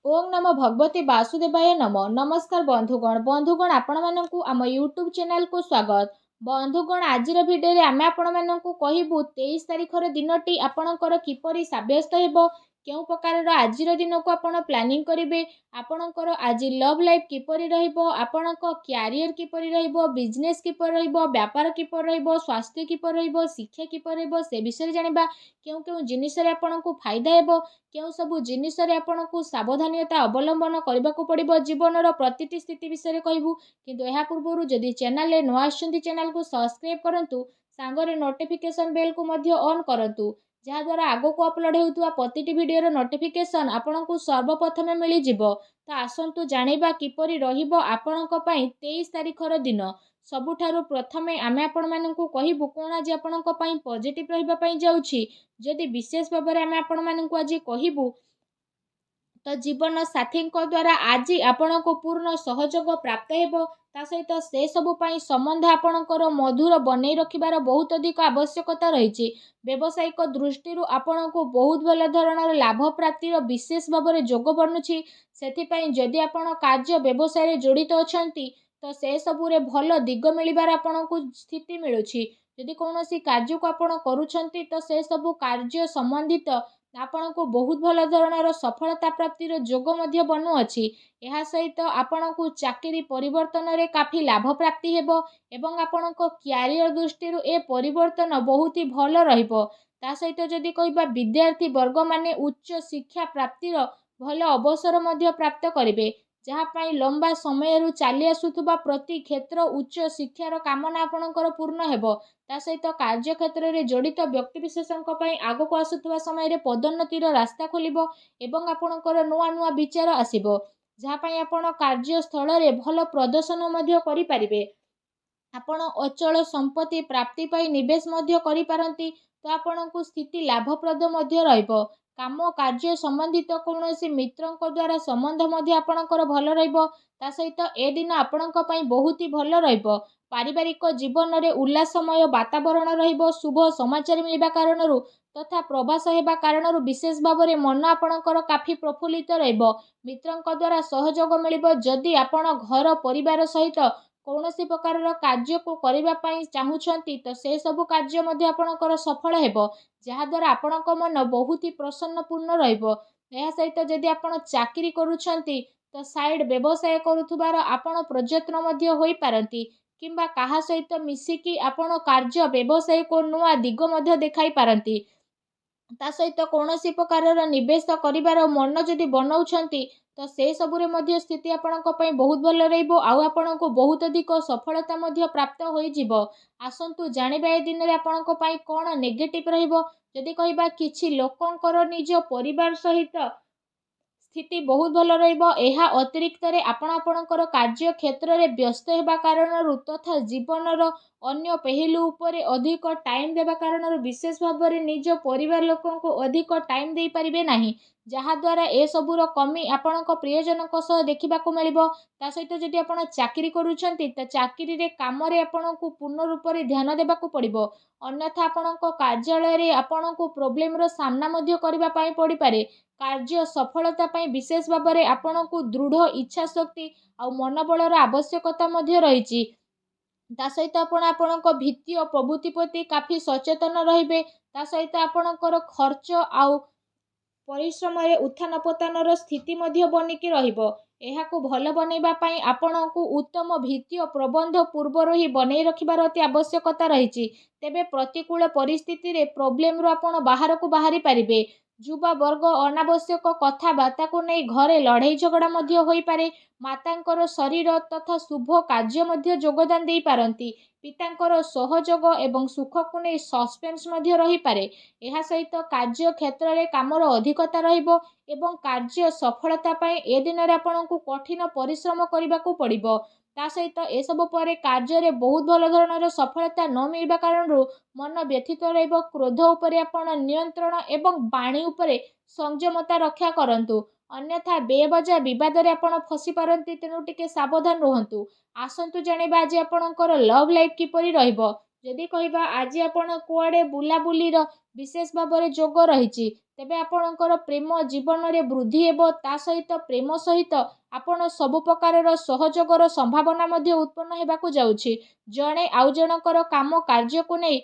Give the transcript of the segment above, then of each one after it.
ओम नमो भगवते वासुदेवाय नमो नमस्कार बंधुगण आपण मानकु आम यूट्यूब चैनल को स्वागत। बंधुगण आज भिडियो आम आपण मानकु कहबू 23 तारिखर दिनटी आपणकर किपरि साब्यस्त हेबो, केउ प्रकार आज दिन को आपण प्लानिंग करेंगे, आपणकर आज लव लाइफ किपरि रहिबो, आपणक क्यारियर किपरि रहिबो, बिजनेस किपरि रहिबो, व्यापार किपरि रहिबो, स्वास्थ्य किपरि रहिबो, शिक्षा किपरि रहिबो से विषय जानिबा। केउ केउ जिनिस रे आपणकु फायदा हेबो, केउ सबु जिनिस रे आपणकु सावधानता अवलंबन करबाकू पड़िबो, जीवनर प्रतिटी स्थिति विषय कहबू। किंतु एहा पूर्वरु जदि चैनल रे नुआ आछंती चैनल को सब्सक्राइब करंतु, सांगरे नोटिफिकेशन बेल को मध्य ऑन करंतु, जहा द्वारा आगो को अपलोड हेउतुवा प्रतिटी वीडियो रो नोटिफिकेशन आपनकु सर्वप्रथमे मिली जिवो। तो आसंतु जानिबा किपरि रहिबो आपनक पई 23 तारिखर दिन। सबुठारु प्रथमे आमे आपण मानकु कहिबु कोन आज आपनक पई पॉजिटिव रहिबा पई जाउछि। जदि विशेष भाव में आमे आपण मानकु आज कहबू तो जीवन साथी द्वारा आज आपण को पूर्ण सहयोग प्राप्त हेबो। ता सहित से सबु पई संबंध आपणकर मधुर बनई रखिबार बहुत अधिक आवश्यकता रही। व्यावसायिक दृष्टि आपण को बहुत भल धरणर लाभ प्राप्तिर विशेष भाव में जोग बनुछि। सेथिपई जदि आपण कार्य व्यवसाय रे जड़ित अछंती तो से सबुरे भल दिग मिलिबार आपण को स्थिति मिलुछि। यदि कौनसी कार्य को आपण करूछंती तो से सबु कार्य संबंधित आपण को बहुत भल धरणर सफलता प्राप्तिर जोग मध्य बनु अछि। एहा सहित आपण को चाकरी परिवर्तन रे काफी लाभ प्राप्ति हेबो एवं आपण को क्यारियर दृष्टि ए परिवर्तन बहुत ही भल रहिबो। ता सहित जदि कहबा विद्यार्थी वर्ग माने उच्च शिक्षा प्राप्तिर भल अवसर मध्य प्राप्त करिवे, जहाँ पाई लंबा समय चली आसुथुबा प्रति क्षेत्र उच्च शिक्षार कामना आपणकर पूर्ण हेबो। ता सहित कार्य क्षेत्र में जड़ित व्यक्ति विशेषों आग को आसुथुबा समय रे पदोन्नतिर रास्ता खोलिबो एवं आपणकर नुआ नुआ विचार आसिबो, जहाँ पाई आपण कार्य स्थल रे भल प्रदर्शन मध्य करि परिबे। आपण अचल संपत्ति प्राप्ति पाई निवेश मध्य करि पारंती, तो आपणकु स्थिति लाभप्रद मध्य रहिबो। काम कार्य संबंधित कौनसी मित्रंक द्वारा संबंध मध्य आपणकर भल रहिबो। ता सहित ए दिन आपणक पई बहुत ही भल रहिबो। पारिवारिक जीवन रे उल्लासमय वातावरण रहिबो। शुभ समाचार मिलबा कारणरू तथा प्रवास हेबा कारणरू विशेष भाव में मन आपणकर काफी प्रफुल्लित रहिबो। मित्रंक द्वारा सहयोग मिलिबो। जदि आपण घर परिवार सहित कौनसी प्रकार कार्य को करबा पई चाहुछंती तो से सबु कार्य मध्य आपणकर सफल हेबो, जहा द्वारा आपणक मन बहुत ही प्रसन्नपूर्ण रहिबो। एहा सहित जदि आपण चाकरी करूछंती तो साइड व्यवसाय करूथुबार आपण प्रयत्न मध्य होई पारंती, किंबा काहा सहित मिसिकी आपण कार्य व्यवसाय को नुआ दिग मध्य देखाई पारंती। ता सहित कौनसी प्रकार निवेश करिबार मन जदि बनाउछंती तो से सबुरे मध्य स्थिति आपणक पई बहुत भल रहिबो। आउ आपणको बहुत अधिक सफलता मध्य प्राप्त होई जिवो। आसंतु जानिबा ए दिन रे आपणक पई कोन नेगेटिव रहिबो। जदि कहिबा किछि लोकंकर निज परिवार सहित स्थिति बहुत भल रहिबो। एहा अतिरिक्त रे आपण आपणकर कार्य क्षेत्र रे व्यस्त हेबा कारणरू तथा जीवनर अन्य पहलू उपरे अधिक टाइम देबा कारणरू विशेष भाव में निज परिवार लोकों को अधिक टाइम दे पारिबे नाही, जहा द्वारा ए सबुर कमी आपणक प्रियजनक सह देखिबाकू मिलिबो। ता सहित जदि आपण चाकरी करूछंती तो चाकरी रे काम रे आपणकू पूर्ण रूप रे ध्यान देबाकू पड़िबो। अन्यथा आपणक कार्यालय रे आपणकू प्रॉब्लम रो सामना मध्य करबा पई पड़ी पारे। कार्य सफलता पई विशेष भाव में आपणकू दृढ़ इच्छा शक्ति और मनोबलर आवश्यकता मध्य रहिछि। ता सहित आपणक भित्ति और प्रवृत्ति प्रति काफी सचेतन रहिबे। ता सहित आपणकर खर्च आउ परिश्रम रे उत्थान पतनर स्थिति मध्य बनिकी रहिबो। एहाकू भल बनैबा पई आपणकू उत्तम भित्ति और प्रबंध पूर्वर ही बनई रखिबार अति आवश्यकता रहिछि। तेबे प्रतिकूल परिस्थिति रे प्रॉब्लम रो आपण बाहर को बाहरी पारिबे। युवा वर्ग अनावश्यक कथबार्ता को नहीं घरे लड़ाई झगड़ा मध्य होई पारे। मातांकर शरीर तथा शुभ कार्य मध्य योगदान दे पारंती। पितांकर सहयोग एवं सुख को नहीं सस्पेंस मध्य रही पारे। एहा सहित कार्य क्षेत्र रे कामर अधिकता रहिबो एवं कार्य सफलता पई ए दिन रे आपनकू कठिन परिश्रम करबाकू पड़िबो। ता सहित ए सब परे कार्य रे बहुत भल धरणर सफलता न मिलबा कारणरू मन व्यथित रहिबो। क्रोध उपरे आपण नियंत्रण एवं वाणी उपरे संयमता रक्षा करंतु, अन्यथा बेवजह विवाद रे आपण फसी पारंती। तेनु टिके सावधान रहंतु। आसंतु जानिबा आज आपणकर लव लाइफ किपरि रहिबो। जदि कहबा आज आपण कुआडे बुलाबुलीर विशेष भाव में जोग रही तेबे आपणकर प्रेम जीवन में वृद्धि हेबो। ता सहित प्रेम सहित आपण सब प्रकार सहयोगर संभावना मध्य उत्पन्न हेबाकु जाउछि। जणे आउ जनकर काम कार्य को नहीं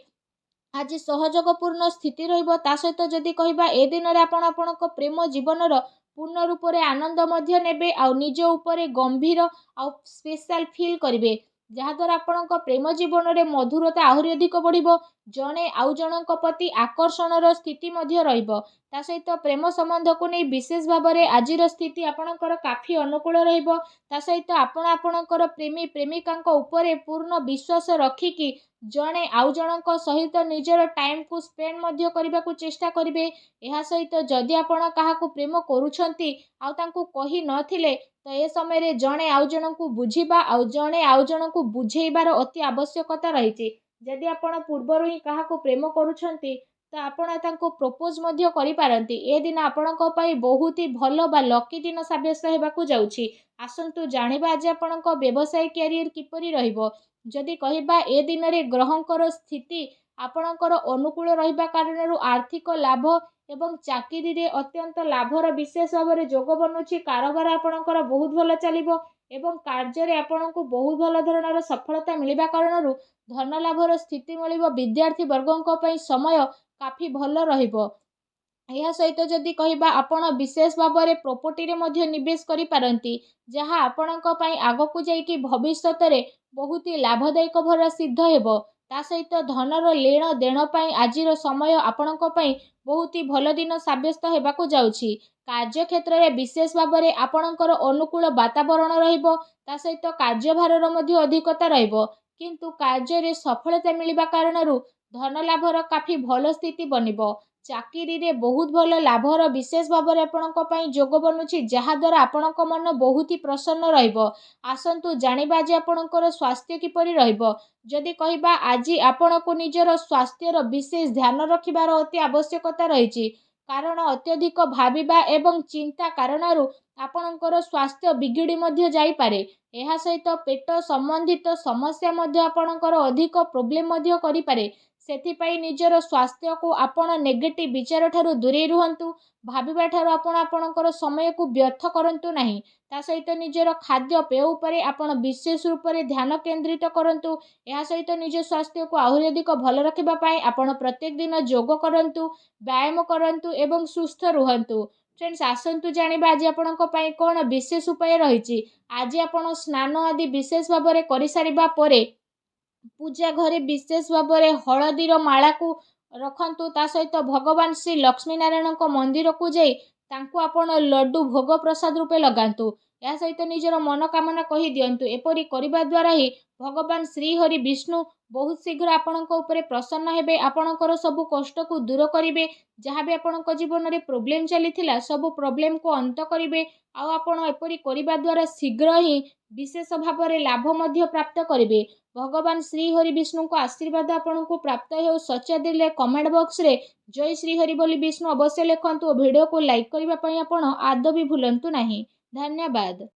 आज सहयोगपूर्ण स्थिति रहिबो। ता सहित जदि कहबा ए दिन रे आपण आपणक प्रेम जीवनर पूर्ण रूप से आनंद मध्य नेबे आ निज उपरे गंभीर आ स्पेशल फील करिवे, जहाद्वारा आपणक प्रेम जीवन में मधुरता आहरी अधिक बढ़िबो। जणे आउ जनक प्रति आकर्षणर स्थिति मध्य रहिबो। ता सहित प्रेम संबंध को नहीं विशेष भाव में आजिर स्थिति आपणकर काफी अनुकूल रहिबो। ता सहित आपण आपणकर प्रेमी प्रेमिका उपरे पूर्ण विश्वास रखिकी जणे आउ जनक सहित निजर टाइम को स्पेंड मध्य करने को चेष्टा करिवे। एहा सहित जदि आपण काहाकू प्रेम करूछंती आउ तांकू कहि नथिले तो ए समय रे जणे आउ जनकू बुझिबा आउ जणे आउ जनकू बुझेइबार अति आवश्यकता रहिछि। जदि आपण पूर्वरु ही काहाकू प्रेम करूछंती तो आपण तांकू प्रपोज मध्य करि पारंती। ए दिन आपणक पई बहुत ही भलो बा लकी दिन साब्यस्त हेबाकू जाउछि। आसंतु जानिबा आज आपणक व्यवसाय कैरियर किपरि रहिबो। जदि कहबा ए दिन रे ग्रहंकर स्थिति आपणकर अनुकूल रहिबा कारणरू आर्थिक लाभ एवं चाकरी रे अत्यंत लाभर विशेष भाव में जोग बनुछि। कारोबार आपणकर बहुत भल चलिबो एवं कार्य रे आपणको बहुत भल धरणर सफलता मिलिबा कारणरू धन लाभर स्थिति मिलिबो। विद्यार्थी वर्गों पई समय काफी भल रहिबो। यह सहित जदि कहबा आपण विशेष भाव में प्रॉपर्टी रे मध्य निवेश करि पारंती, जहाँ आपणक पई आगकू जाइकी भविष्यत रे बहुत ही लाभदायक भर सिद्ध हेबो। ता सहित धनर लेण देण पई आजिर समय आपणक पई बहुत ही भल दिन साब्यस्त हेबाकू जाउछि। कार्य क्षेत्र में विशेष भाव में आपणकर अनुकूल वातावरण रहिबो। ता सहित कार्यभार मध्य अधिकता रहिबो, किंतु कार्य रे सफलता मिलिबा कारणरू धन लाभर काफी भल स्थिति बनिबो। चाकरी रे बहुत भल लाभर विशेष भाव में आपणक पई जोग बनुछि, जहाद्वारा आपणक मन बहुत ही प्रसन्न रहिबो। आसंतु जानिबा जे आपणकर स्वास्थ्य किपरि रहिबो। जदि कहबा आज आपणको निजर स्वास्थ्यर विशेष ध्यान रखिबार अति आवश्यकता रहिछि, कारण अत्यधिक भाबिबा एवं चिंता कारणरू आपणकर स्वास्थ्य बिगिड़ी मध्य जाई पारे। एहा सहित पेट संबंधित समस्या मध्य आपणकर अधिक प्रोब्लेम मध्य करि पारे। सेथिपाई निजर स्वास्थ्य को आपण नेगेटिव विचार ठारू दूरे रुहंतु। भाबिबा ठारू आपण आपणकर समय को व्यर्थ करंतु नाही। ता सहित निजर खाद्य पेय उपरे आपण विशेष रूप से ध्यान केंद्रित करंतु। एहा सहित निज स्वास्थ्य को आहरी अधिक भल रखिबा पाई आपण प्रत्येक दिन योग करंतु, व्यायाम करंतु एवं सुस्थ रुहंतु। फ्रेंड्स, आसंतु जानिबा आज आपणक पई कोन विशेष उपाय रहिछि। आज आपण स्नान आदि विशेष भाव में करि सारिबा परे पूजा घरे विशेष भाव में हलदीर माला को रखंतु। ता सहित भगवान श्री लक्ष्मी नारायण मंदिर को जाई तांको आपण लड्डू भोग प्रसाद रूपे लगांतु। या सहित निजर मनोकामना कही दियंतु। एपरि करिबा द्वारा ही भगवान श्री हरि विष्णु बहुत शीघ्र आपणक उपरे प्रसन्न हेबे। आपणकर सब कष्ट को दूर करिवे। जहाँ भी आपणक जीवन में प्रोब्लेम चलीथिला सब प्रोब्लेम को अंत करिवे। आउ आपण एपरि करिबा द्वारा शीघ्र ही विशेष भाव में लाभ मध्य प्राप्त करिवे। भगवान श्री हरि विष्णु को आशीर्वाद आपको प्राप्त हो। सच्चा दिले कमेंट बॉक्स रे जय श्री हरि बोली विष्णु अवश्य लिखंतु। वीडियो को लाइक करने आप आदौ भी भूलंतु नहीं। धन्यवाद।